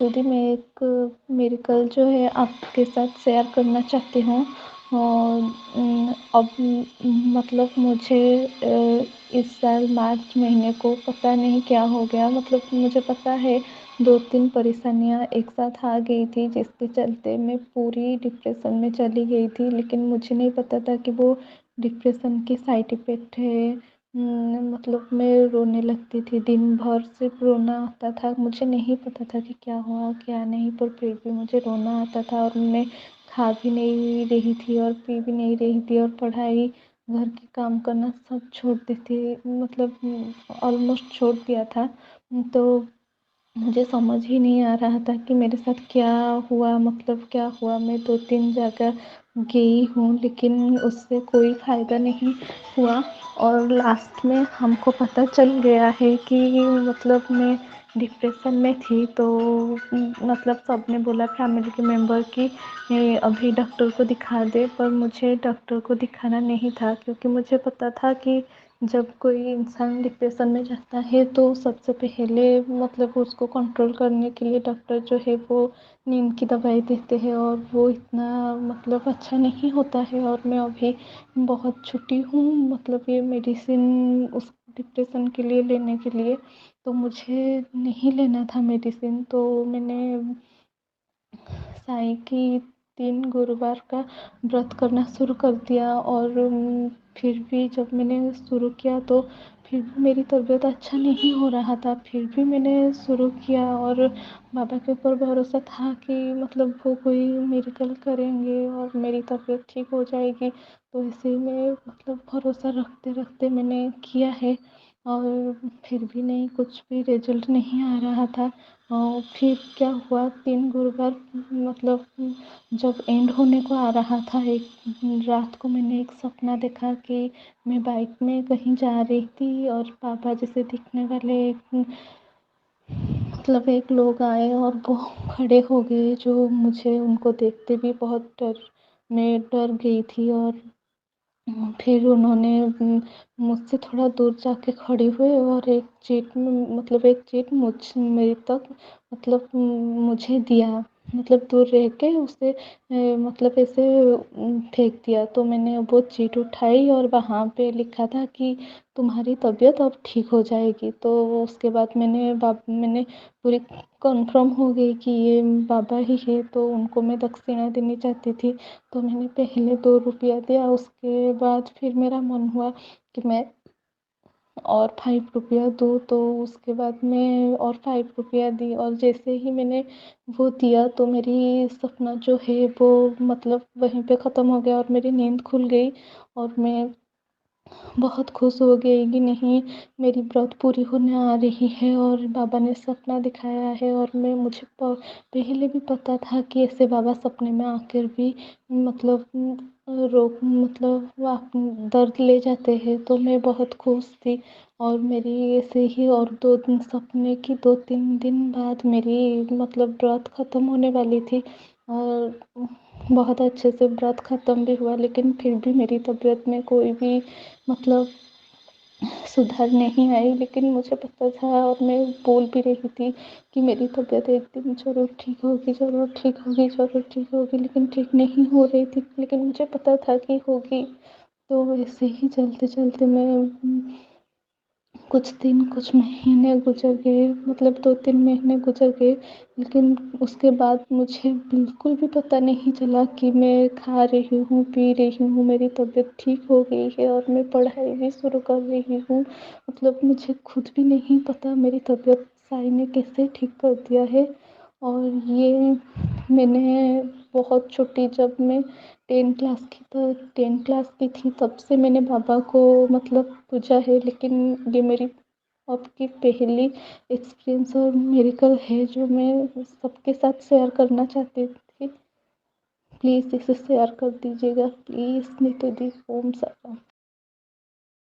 यदि मैं एक मिरेकल जो है आपके साथ शेयर करना चाहती हूँ। और अब मतलब मुझे इस साल मार्च महीने को पता नहीं क्या हो गया। मतलब मुझे पता है 2-3 परेशानियाँ एक साथ आ गई थी, जिसके चलते मैं पूरी डिप्रेशन में चली गई थी। लेकिन मुझे नहीं पता था कि वो डिप्रेशन के साइड इफ़ेक्ट है। मतलब मैं रोने लगती थी, दिन भर सिर्फ रोना आता था। मुझे नहीं पता था कि क्या हुआ क्या नहीं, पर फिर भी मुझे रोना आता था और मैं खा भी नहीं रही थी और पी भी नहीं रही थी, और पढ़ाई, घर के काम करना सब छोड़ दी थी। मतलब ऑलमोस्ट छोड़ दिया था। तो मुझे समझ ही नहीं आ रहा था कि मेरे साथ क्या हुआ, मतलब क्या हुआ। मैं 2-3 जगह गई हूँ, लेकिन उससे कोई फ़ायदा नहीं हुआ। और लास्ट में हमको पता चल गया है कि मतलब मैं डिप्रेशन में थी। तो मतलब सबने बोला फैमिली के मेंबर कि अभी डॉक्टर को दिखा दे, पर मुझे डॉक्टर को दिखाना नहीं था, क्योंकि मुझे पता था कि जब कोई इंसान डिप्रेशन में जाता है तो सबसे पहले मतलब उसको कंट्रोल करने के लिए डॉक्टर जो है वो नींद की दवाई देते हैं, और वो इतना मतलब अच्छा नहीं होता है। और मैं अभी बहुत छोटी हूँ, मतलब ये मेडिसिन उस डिप्रेशन के लिए लेने के लिए, तो मुझे नहीं लेना था मेडिसिन। तो मैंने साईं की 3 गुरुवार का व्रत करना शुरू कर दिया। और फिर भी जब मैंने शुरू किया तो फिर भी मेरी तबीयत अच्छा नहीं हो रहा था। फिर भी मैंने शुरू किया, और बाबा के ऊपर भरोसा था कि मतलब वो कोई मिरेकल करेंगे और मेरी तबीयत ठीक हो जाएगी। तो इसी में मतलब भरोसा रखते-रखते मैंने किया है, और फिर भी नहीं, कुछ भी रिज़ल्ट नहीं आ रहा था। फिर क्या हुआ, 3 गुरुवार मतलब जब एंड होने को आ रहा था, एक रात को मैंने एक सपना देखा कि मैं बाइक में कहीं जा रही थी, और पापा जैसे दिखने वाले मतलब एक लोग आए और वो खड़े हो गए, जो मुझे उनको देखते भी बहुत मैं डर गई थी। और फिर उन्होंने मुझसे थोड़ा दूर जाके खड़े हुए, और एक चीट मतलब एक चीट मेरी तक मतलब मुझे दिया। मतलब दूर रह के उसे मतलब ऐसे फेंक दिया। तो मैंने वो चीट उठाई, और वहाँ पे लिखा था कि तुम्हारी तबीयत अब ठीक हो जाएगी। तो उसके बाद मैंने पूरी कन्फर्म हो गई कि ये बाबा ही है। तो उनको मैं दक्षिणा देनी चाहती थी। तो मैंने पहले 2 रुपया दिया, उसके बाद फिर मेरा मन हुआ कि मैं और 5 रुपया दूँ। तो उसके बाद मैं और 5 रुपया दी, और जैसे ही मैंने वो दिया तो मेरी सपना जो है वो मतलब वहीं पे ख़त्म हो गया, और मेरी नींद खुल गई। और मैं बहुत खुश हो गई कि नहीं, मेरी व्रत पूरी होने आ रही है, और बाबा ने सपना दिखाया है। और मुझे पहले भी पता था कि ऐसे बाबा सपने में आकर भी मतलब रोक मतलब दर्द ले जाते हैं। तो मैं बहुत खुश थी। और मेरी ऐसे ही और 2 दिन सपने की 2-3 दिन बाद मेरी मतलब व्रत ख़त्म होने वाली थी, और बहुत अच्छे से व्रत ख़त्म भी हुआ। लेकिन फिर भी मेरी तबीयत में कोई भी मतलब सुधार नहीं आई। लेकिन मुझे पता था, और मैं बोल भी रही थी कि मेरी तबीयत एक दिन ज़रूर ठीक होगी, ज़रूर ठीक होगी, ज़रूर ठीक होगी। लेकिन ठीक नहीं हो रही थी, लेकिन मुझे पता था कि होगी। तो ऐसे ही चलते-चलते मैं कुछ दिन, कुछ महीने गुज़र गए, मतलब 2-3 महीने गुज़र गए। लेकिन उसके बाद मुझे बिल्कुल भी पता नहीं चला कि मैं खा रही हूँ, पी रही हूँ, मेरी तबीयत ठीक हो गई है, और मैं पढ़ाई भी शुरू कर रही हूँ। मतलब मुझे खुद भी नहीं पता मेरी तबीयत साईं ने कैसे ठीक कर दिया है। और ये मैंने बहुत छोटी, जब मैं 10 क्लास की थी, तब से मैंने बाबा को मतलब पूजा है। लेकिन ये मेरी आपकी पहली एक्सपीरियंस और मिरेकल है, जो मैं सबके साथ शेयर करना चाहती थी। प्लीज़ इसे शेयर कर दीजिएगा, प्लीज़ नीतू दी। ओम साई राम।